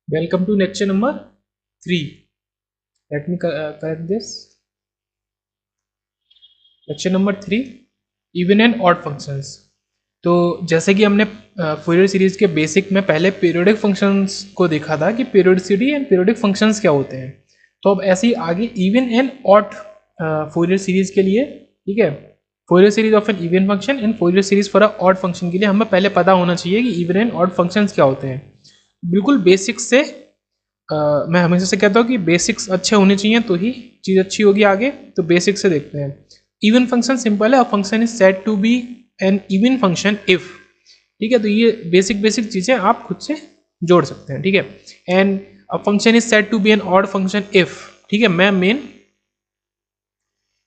Welcome to lecture number 3. Let me correct this. Lecture number 3, even and odd functions. तो जैसे कि हमने Fourier series के basic में पहले पीरियोडिक फंक्शंस को देखा था कि पीरियोडिसिटी एंड पीरियोडिक फंक्शंस क्या होते हैं, तो अब ऐसे ही आगे even and odd Fourier series के लिए, ठीक है, Fourier series of an even function and Fourier series for a odd function के लिए हमें पहले पता होना चाहिए कि इवन एंड ऑड फंक्शंस क्या होते हैं। बिल्कुल बेसिक्स से मैं हमेशा से कहता हूँ कि बेसिक्स अच्छे होने चाहिए तो ही चीज़ अच्छी होगी आगे। तो बेसिक्स से देखते हैं। इवन फंक्शन सिंपल है, a function is said to be an even function if, ठीक है। तो ये बेसिक चीज़ें आप खुद से जोड़ सकते हैं, ठीक है। And a function is said to be an odd function if, ठीक है। मैं मेन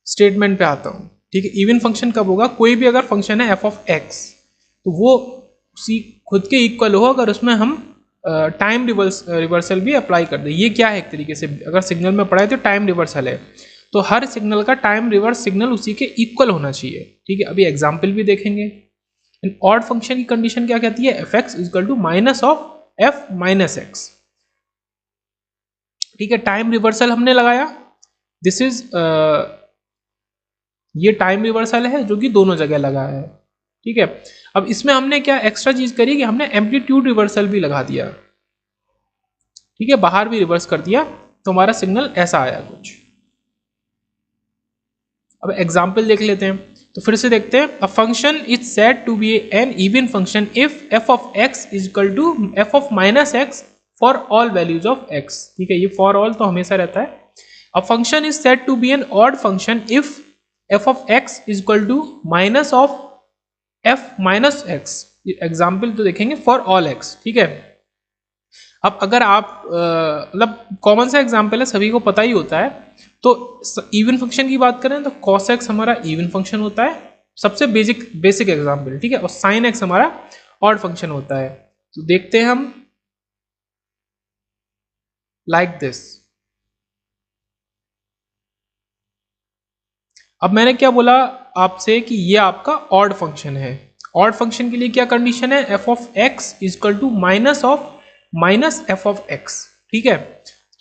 स्टेटमेंट पे आता हूँ, ठीक है। इवन फंक्शन कब होगा? कोई भी अगर फंक्शन है एफ ऑफ एक्स, तो वो उसी खुद के इक्वल हो अगर उसमें हम टाइम रिवर्सल भी अप्लाई कर दे। ये क्या है? एक तरीके से अगर सिग्नल में पढ़ा है तो टाइम रिवर्सल है, तो हर सिग्नल का टाइम रिवर्स सिग्नल उसी के इक्वल होना चाहिए, ठीक है। अभी एग्जाम्पल भी देखेंगे। ऑड फंक्शन की कंडीशन क्या कहती है? F X equal to minus of F minus X, ठीक है। टाइम रिवर्सल हमने लगाया, दिस इज ये टाइम रिवर्सल है जो कि दोनों जगह लगा है, ठीक है। अब इसमें हमने क्या एक्स्ट्रा चीज करी कि हमने एम्पलीट्यूड रिवर्सल भी लगा दिया, ठीक है। बाहर भी रिवर्स कर दिया तो हमारा सिग्नल ऐसा आया कुछ। अब एग्जाम्पल देख लेते हैं, तो फिर से देखते हैं। A function is said to be an even function if F of X is equal to F of minus X for all values of X, ठीक है। ये फॉर ऑल तो हमेशा रहता है। A function is said to be an odd function if F of X is equal to minus of F minus X. Example तो देखेंगे for all x, ठीक है। अब अगर आप मतलब कॉमन सा एग्जाम्पल है, सभी को पता ही होता है। तो इवन फंक्शन की बात करें तो कॉस एक्स हमारा इवन फंक्शन होता है, सबसे बेसिक एग्जाम्पल, ठीक है। और साइन एक्स हमारा ऑड फंक्शन होता है। तो देखते हैं हम लाइक दिस। अब मैंने क्या बोला आपसे कि ये आपका ऑड फंक्शन है। ऑड फंक्शन के लिए क्या कंडीशन है? F of X is equal to minus of minus F of X, ठीक है।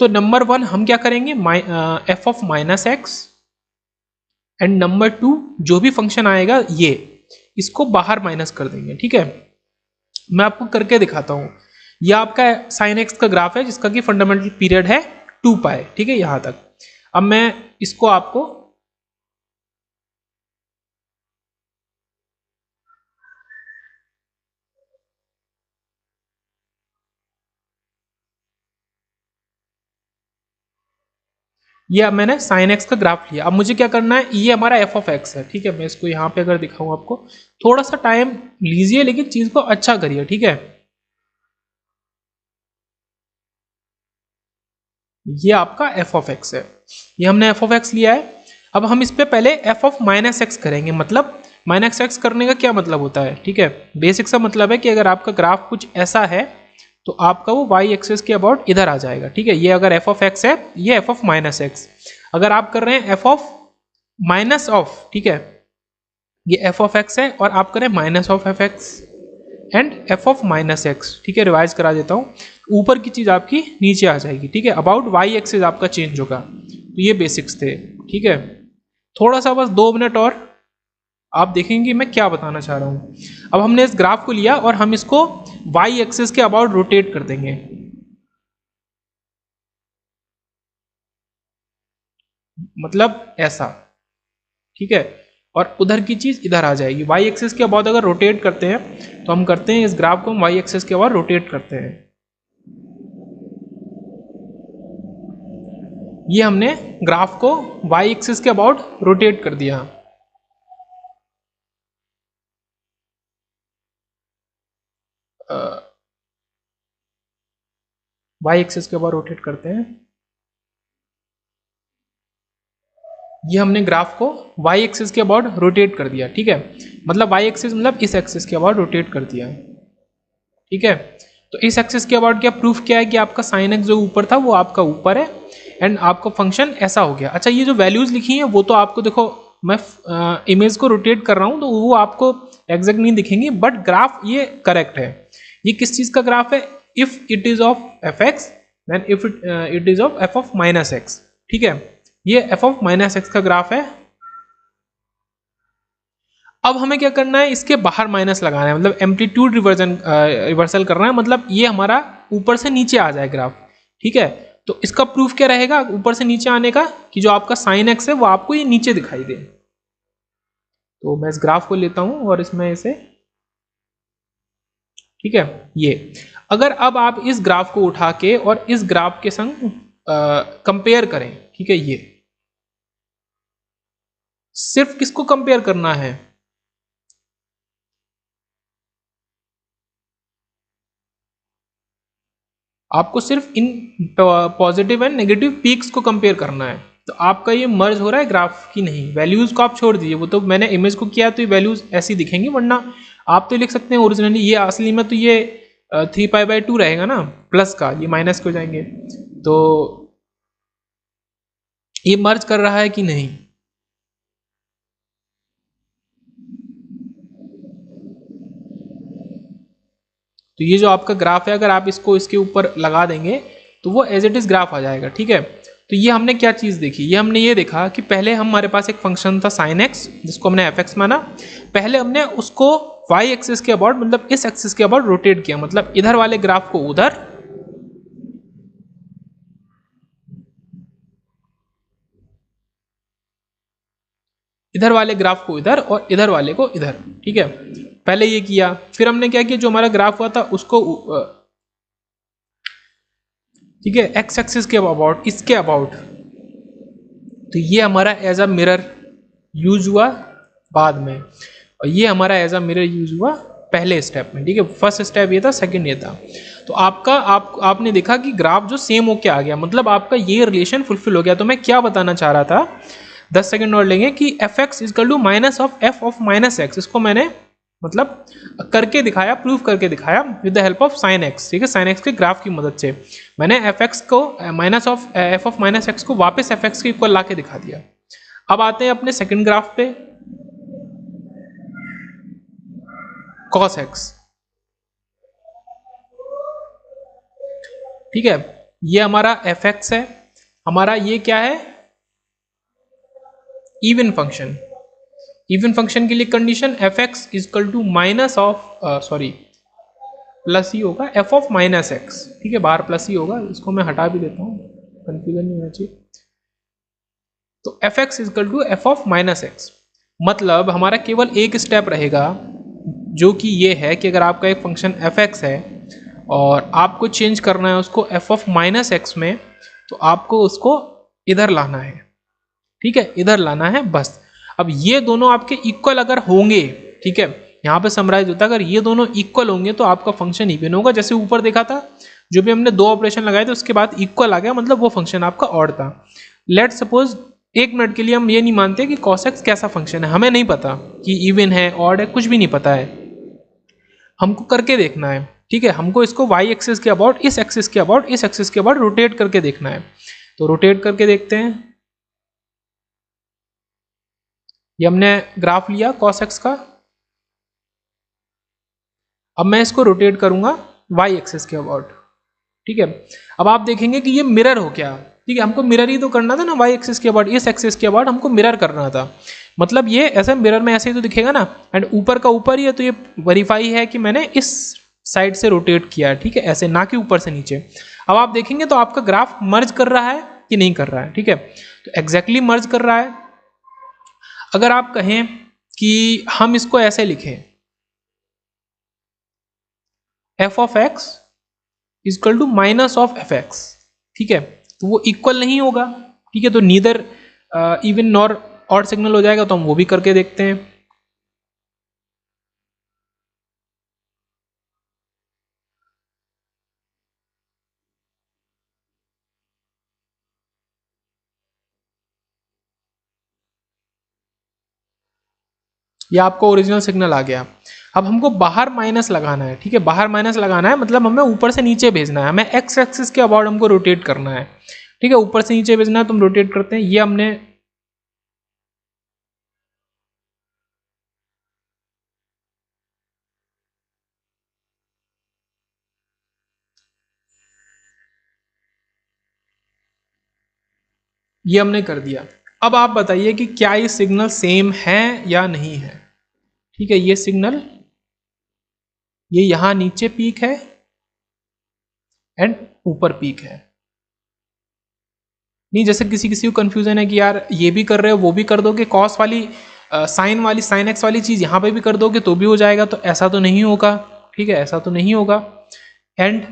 तो नंबर 1 हम क्या करेंगे? F of minus X, and number 2 जो भी फंक्शन आएगा ये इसको बाहर माइनस कर देंगे, ठीक है। मैं आपको करके दिखाता हूं। यह आपका साइन एक्स का ग्राफ है जिसका कि फंडामेंटल पीरियड है 2 पाई, ठीक है, यहां तक। अब मैं इसको आपको ये मैंने साइन एक्स का ग्राफ लिया। अब मुझे क्या करना है? ये हमारा एफ ऑफ एक्स है, ठीक है। मैं इसको यहाँ पे अगर दिखाऊं आपको, थोड़ा सा टाइम लीजिए लेकिन चीज को अच्छा करिए, ठीक है। ये आपका एफ ऑफ एक्स है, ये हमने एफ ऑफ एक्स लिया है। अब हम इस पे पहले एफ ऑफ माइनस एक्स करेंगे। मतलब माइनस एक्स करने का क्या मतलब होता है? ठीक है, बेसिक सा मतलब है कि अगर आपका ग्राफ कुछ ऐसा है तो आपका वो वाई एक्सिस के अबाउट इधर आ जाएगा, ठीक है। ये अगर एफ ऑफ एक्स है, ये एफ ऑफ माइनस एक्स। अगर आप कर रहे हैं एफ ऑफ माइनस ऑफ, ठीक है, ये एफ ऑफ एक्स है, और आप करें minus of F x and F of minus X, ठीक है। रिवाइज करा देता हूँ, ऊपर की चीज आपकी नीचे आ जाएगी, ठीक है। अबाउट वाई एक्सिस आपका चेंज होगा। तो ये बेसिक्स थे, ठीक है। थोड़ा सा बस 2 मिनट और आप देखेंगे मैं क्या बताना चाह रहा हूँ। अब हमने इस ग्राफ को लिया और हम इसको वाई एक्सिस के अबाउट रोटेट कर देंगे, मतलब ऐसा, ठीक है। और उधर की चीज इधर आ जाएगी। वाई एक्सिस के अबाउट अगर रोटेट करते हैं तो हम करते हैं इस ग्राफ को हम वाई एक्सिस के अबाउट रोटेट करते हैं। ये हमने ग्राफ को वाई एक्सिस के अबाउट रोटेट कर दिया। वाई एक्सिस के अबाउट रोटेट करते हैं। ये हमने ग्राफ को वाई एक्सिस के अबाउट रोटेट कर दिया, ठीक है। मतलब वाई एक्सिस मतलब इस एक्सिस के अबाउट रोटेट कर दिया, ठीक है। तो इस एक्सिस के अबाउट क्या प्रूफ क्या है कि आपका साइन एक्स जो ऊपर था वो आपका ऊपर है, एंड आपका फंक्शन ऐसा हो गया। अच्छा, ये जो वैल्यूज लिखी हैं वो तो आपको देखो, मैं इमेज को रोटेट कर रहा हूं तो वो आपको एग्जैक्ट नहीं दिखेंगी, बट ग्राफ ये करेक्ट है। ये किस चीज का ग्राफ है? If it is of F X then if it is of F of minus X. ठीक है, ये एफ ऑफ माइनस एक्स का ग्राफ है। अब हमें क्या करना है, इसके बाहर माइनस लगाना है, मतलब एम्पलीट्यूड रिवर्सल करना है, मतलब ये हमारा ऊपर से नीचे आ जाए ग्राफ। ठीक है, तो इसका प्रूफ क्या रहेगा ऊपर से नीचे आने का, कि जो आपका साइन एक्स है वो आपको ये नीचे दिखाई दे। तो मैं इस ग्राफ को लेता हूं और इसमें इसे, ठीक है, ये अगर अब आप इस ग्राफ को उठा के और इस ग्राफ के संग कंपेयर करें, ठीक है, ये सिर्फ किसको कंपेयर करना है, आपको सिर्फ in positive and negative peaks को कंपेयर करना है। तो आपका ये मर्ज हो रहा है ग्राफ की नहीं, वैल्यूज को आप छोड़ दीजिए, वो तो मैंने इमेज को किया तो ये वैल्यूज ऐसी दिखेंगी, वरना आप तो लिख सकते हैं ओरिजिनली ये असली में तो ये 3π/2 रहेगा ना, प्लस का ये माइनस के हो जाएंगे। तो ये मर्ज कर रहा है कि नहीं, तो ये जो आपका ग्राफ है अगर आप इसको इसके ऊपर लगा देंगे तो वो एज इट इज ग्राफ आ जाएगा। ठीक है, तो ये हमने क्या चीज़ देखी, ये हमने ये देखा कि पहले हमारे पास एक फंक्शन था साइन एक्स जिसको हमने एफ एक्स माना, पहले हमने उसको वाई एक्सिस के अबाउट मतलब इस एक्सिस के अबाउट रोटेट किया, मतलब इधर वाले ग्राफ को उधर, इधर वाले ग्राफ को इधर और इधर वाले को इधर। ठीक है, पहले ये किया, फिर हमने क्या किया, जो हमारा ग्राफ हुआ था उसको ठीक है एक्स एक्सिस के अबाउट, इसके अबाउट, तो ये हमारा एज अ मिरर यूज हुआ बाद में, और ये हमारा एज अ मिरर यूज हुआ पहले स्टेप में। ठीक है, फर्स्ट स्टेप ये था, सेकंड ये था। तो आपका आपने देखा कि ग्राफ जो सेम होके आ गया, मतलब आपका ये रिलेशन फुलफिल हो गया। तो मैं क्या बताना चाह रहा था, 10 सेकंड और लेंगे, कि F x is equal to minus of F of minus X, इसको मैंने मतलब करके दिखाया, प्रूफ करके दिखाया with the help of sine X. ठीक है, साइन एक्स के ग्राफ की मदद से मैंने एफ एक्स को minus of F of minus x को वापस एफ एक्स के इक्वल ला के दिखा दिया। अब आते हैं अपने सेकंड ग्राफ पे, कॉस एक्स। ठीक है, ये हमारा एफ एक्स है, हमारा ये क्या है, इवन फंक्शन। इवन फंक्शन के लिए condition f x is equal to minus of sorry plus ही होगा एफ ऑफ माइनस एक्स। ठीक है, बाहर प्लस ही होगा, इसको मैं हटा भी देता हूँ, कंफ्यूजन नहीं होना चाहिए। तो F x is equal to F of minus X, मतलब हमारा केवल एक स्टेप रहेगा, जो कि ये है कि अगर आपका एक फंक्शन एफ एक्स है और आपको चेंज करना है उसको एफ ऑफ माइनस एक्स में, तो आपको उसको इधर लाना है। ठीक है, इधर लाना है बस। अब ये दोनों आपके इक्वल अगर होंगे, ठीक है, यहाँ पे समराइज होता है, अगर ये दोनों इक्वल होंगे तो आपका फंक्शन इवन होगा। जैसे ऊपर देखा था, जो भी हमने दो ऑपरेशन लगाए थे उसके बाद इक्वल आ गया, मतलब वो फंक्शन आपका ऑड था। लेट सपोज एक मिनट के लिए हम ये नहीं मानते कि cos x कैसा फंक्शन है, हमें नहीं पता कि इवन है ऑड है, कुछ भी नहीं पता है, हमको करके देखना है। ठीक है, हमको इसको y एक्सिस के अबाउट, इस एक्सिस के अबाउट, इस एक्सिस के अबाउट रोटेट करके देखना है। तो रोटेट करके देखते हैं, ये हमने ग्राफ लिया cos x का, अब मैं इसको रोटेट करूंगा y एक्सिस के अबाउट। ठीक है, अब आप देखेंगे कि ये मिरर हो क्या। ठीक है, हमको मिरर ही तो करना था ना, y एक्सिस के अबाउट, इस एक्सिस के अबाउट हमको मिरर करना था, मतलब ये ऐसे मिरर में ऐसे ही तो दिखेगा ना, एंड ऊपर का ऊपर ही है, तो ये वेरीफाई है कि मैंने इस साइड से रोटेट किया। ठीक है, ऐसे ना कि ऊपर से नीचे। अब आप देखेंगे तो आपका ग्राफ मर्ज कर रहा है कि नहीं कर रहा है। ठीक है, तो एग्जैक्टली मर्ज कर रहा है। अगर आप कहें कि हम इसको ऐसे लिखें, F of X is equal to minus of F X, ठीक है, तो वो इक्वल नहीं होगा। ठीक है, तो neither even nor odd signal हो जाएगा, तो हम वो भी करके देखते हैं। ये आपको ओरिजिनल सिग्नल आ गया। अब हमको बाहर माइनस लगाना है। ठीक है, बाहर माइनस लगाना है मतलब हमें ऊपर से नीचे भेजना है, हमें एक्स एक्सिस के अबाउट हमको रोटेट करना है। ठीक है, ऊपर से नीचे भेजना है तो हम रोटेट करते हैं, ये हमने ये हमने कर दिया। अब आप बताइए कि क्या ये सिग्नल सेम है या नहीं है। ठीक है, ये सिग्नल, ये यहां नीचे पीक है एंड ऊपर पीक है। नहीं, जैसे किसी किसी को कंफ्यूजन है कि यार ये भी कर रहे हो वो भी कर दोगे, कॉस वाली साइन एक्स वाली चीज यहाँ पे भी कर दोगे तो भी हो जाएगा, तो ऐसा तो नहीं होगा। ठीक है, ऐसा तो नहीं होगा। एंड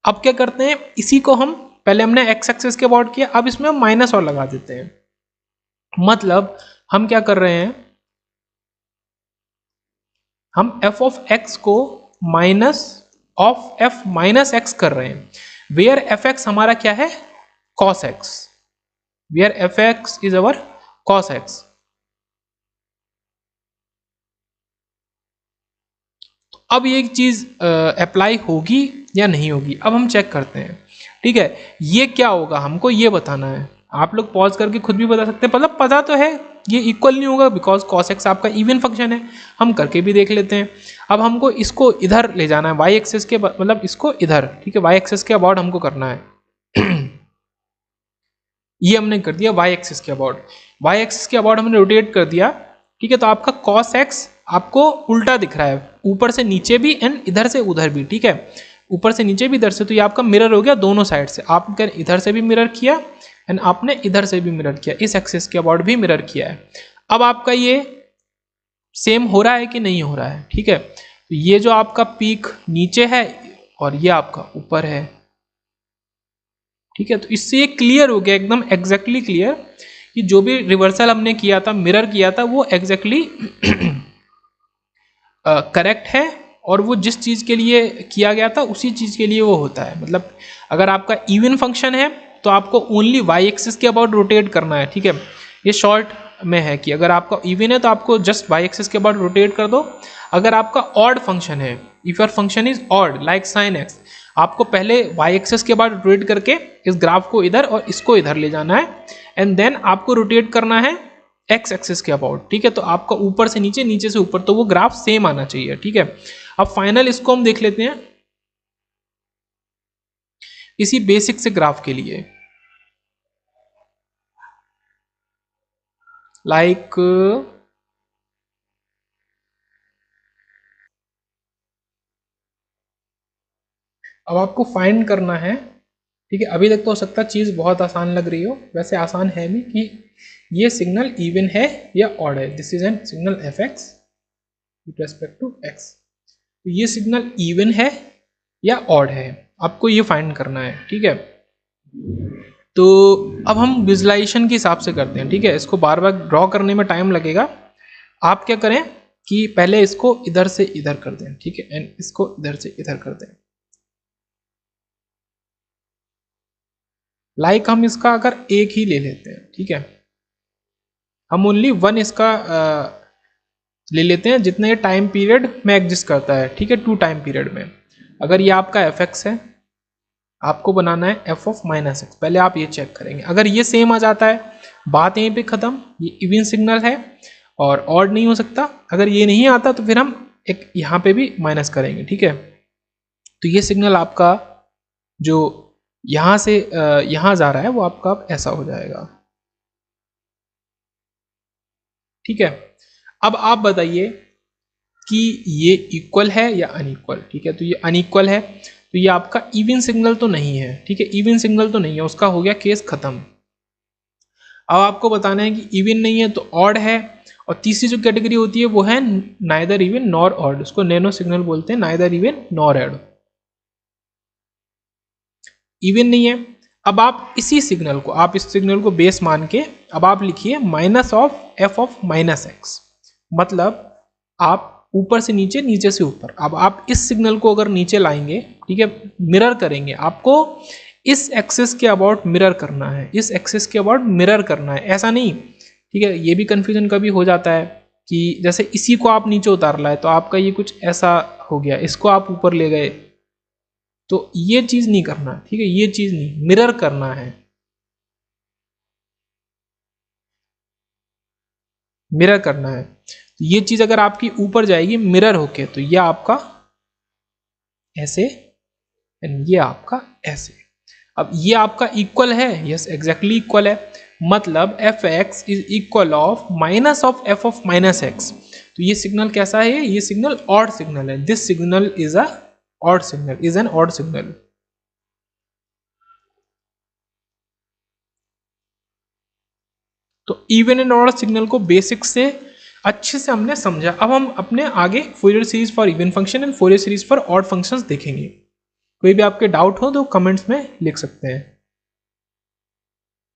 अब क्या करते हैं, इसी को हम पहले हमने एक्स एक्सिस के अबाउट किया, अब इसमें हम माइनस और लगा देते हैं। मतलब हम क्या कर रहे हैं, हम एफ ऑफ एक्स को minus of F minus x कर रहे हैं, वेयर एफ एक्स हमारा क्या है, cos x, where fx is our cos x। अब ये चीज अप्लाई होगी या नहीं होगी, अब हम चेक करते हैं। ठीक है, ये क्या होगा हमको ये बताना है। आप लोग पॉज करके खुद भी बता सकते हैं, मतलब पता तो है ये इक्वल नहीं होगा बिकॉज cos x आपका इवन फंक्शन है। हम करके भी देख लेते हैं। अब हमको इसको इधर ले जाना है, y एक्सिस के, मतलब इसको इधर। ठीक है, y एक्सिस के अबाउट हमको करना है। ये हमने कर दिया y एक्सिस के अबाउट, y एक्सिस के अबाउट हमने रोटेट कर दिया। ठीक है, तो आपका cos x आपको उल्टा दिख रहा है, ऊपर से नीचे भी एंड इधर से उधर भी। ठीक है, ऊपर से नीचे भी इधर से, तो ये आपका मिरर हो गया दोनों साइड से। आपने इधर से भी मिरर किया एंड आपने इधर से भी मिरर किया, इस एक्सिस के अबाउट भी मिरर किया है। अब आपका ये सेम हो रहा है कि नहीं हो रहा है। ठीक है, तो ये जो आपका पीक नीचे है और ये आपका ऊपर है। ठीक है, तो इससे ये क्लियर हो गया, एकदम एग्जैक्टली क्लियर, कि जो भी रिवर्सल हमने किया था, मिरर किया था, वो एग्जैक्टली करेक्ट है, और वो जिस चीज़ के लिए किया गया था उसी चीज़ के लिए वो होता है। मतलब अगर आपका इवन फंक्शन है तो आपको ओनली वाई एक्सिस के अबाउट रोटेट करना है। ठीक है, ये शॉर्ट में है कि अगर आपका इवन है तो आपको जस्ट वाई एक्सिस के अबाउट रोटेट कर दो। अगर आपका ऑड फंक्शन है, if your function is odd like sine x, आपको पहले वाई एक्सिस के बाद रोटेट करके इस ग्राफ को इधर और इसको इधर ले जाना है, एंड देन आपको रोटेट करना है एक्स एक्सिस के अबाउट। ठीक है, तो आपका ऊपर से नीचे, नीचे से ऊपर, तो वो ग्राफ सेम आना चाहिए। ठीक है, अब फाइनल इसको हम देख लेते हैं इसी बेसिक से ग्राफ के लिए। लाइक अब आपको फाइंड करना है। ठीक है, अभी तक तो हो सकता है चीज़ बहुत आसान लग रही हो, वैसे आसान है भी, कि ये सिग्नल इवन है या ऑड है। This is an signal F X with respect to X. तो ये सिग्नल इवन है या ऑड है, आपको ये फाइंड करना है। ठीक है, तो अब हम विजुलाइजेशन के हिसाब से करते हैं। ठीक है, इसको बार बार ड्रॉ करने में टाइम लगेगा। आप क्या करें कि पहले इसको इधर से इधर कर दें। ठीक है, एंड इसको इधर से इधर कर दें। लाइक हम इसका अगर एक ही ले लेते हैं, ठीक है, हम ओनली वन इसका ले लेते हैं जितने टाइम पीरियड में एग्जिस्ट करता है। ठीक है, 2 टाइम पीरियड में। अगर ये आपका एफ एक्स है, आपको बनाना है एफ ऑफ माइनस एक्स। पहले आप ये चेक करेंगे, अगर ये सेम आ जाता है बात यहीं पे खत्म, ये इवन सिग्नल है और ऑड नहीं हो सकता। अगर ये नहीं आता तो फिर हम एक यहाँ पे भी माइनस करेंगे। ठीक है, तो ये सिग्नल आपका जो यहाँ से यहाँ जा रहा है वो आपका ऐसा हो जाएगा। ठीक है, अब आप बताइए कि ये इक्वल है या अनइक्वल। ठीक है, तो ये अनइक्वल है, तो ये आपका इवन सिग्नल तो नहीं है। ठीक है, इवन सिग्नल तो नहीं है, उसका हो गया केस खत्म। अब आपको बताना है कि इवन नहीं है तो ऑड है, और तीसरी जो कैटेगरी होती है वो है नाइदर इवन नॉर ऑड, उसको नैनो सिग्नल बोलते हैं, neither even nor odd. Even नहीं है, अब आप इसी सिग्नल को, आप इस सिग्नल को बेस मान के अब आप लिखिए minus of F of minus X. मतलब आप ऊपर से नीचे, नीचे से ऊपर। अब आप इस सिग्नल को अगर नीचे लाएंगे, ठीक है, मिरर करेंगे, आपको इस एक्सिस के अबाउट मिरर करना है, इस एक्सिस के अबाउट मिरर करना है, ऐसा नहीं। ठीक है, ये भी कंफ्यूजन कभी हो जाता है कि जैसे इसी को आप नीचे उतार लाए तो आपका ये कुछ ऐसा हो गया, इसको आप ऊपर ले गए, तो ये चीज नहीं करना। ठीक है, ये चीज नहीं, मिरर करना है, मिरर करना है। तो ये चीज अगर आपकी ऊपर जाएगी मिरर होके, तो ये आपका ऐसे एंड ये आपका ऐसे। अब ये आपका इक्वल है, यस एग्जैक्टली इक्वल है, मतलब F x is equal of minus of F of minus x. तो ये सिग्नल कैसा है, ये सिग्नल ऑड सिग्नल है, this signal is a odd signal, is an odd signal. तो इवन एंड ऑड सिग्नल को बेसिक से अच्छे से हमने समझा। अब हम अपने आगे Fourier series for even function and Fourier series for odd functions देखेंगे। कोई भी आपके डाउट हो तो कमेंट्स में लिख सकते हैं।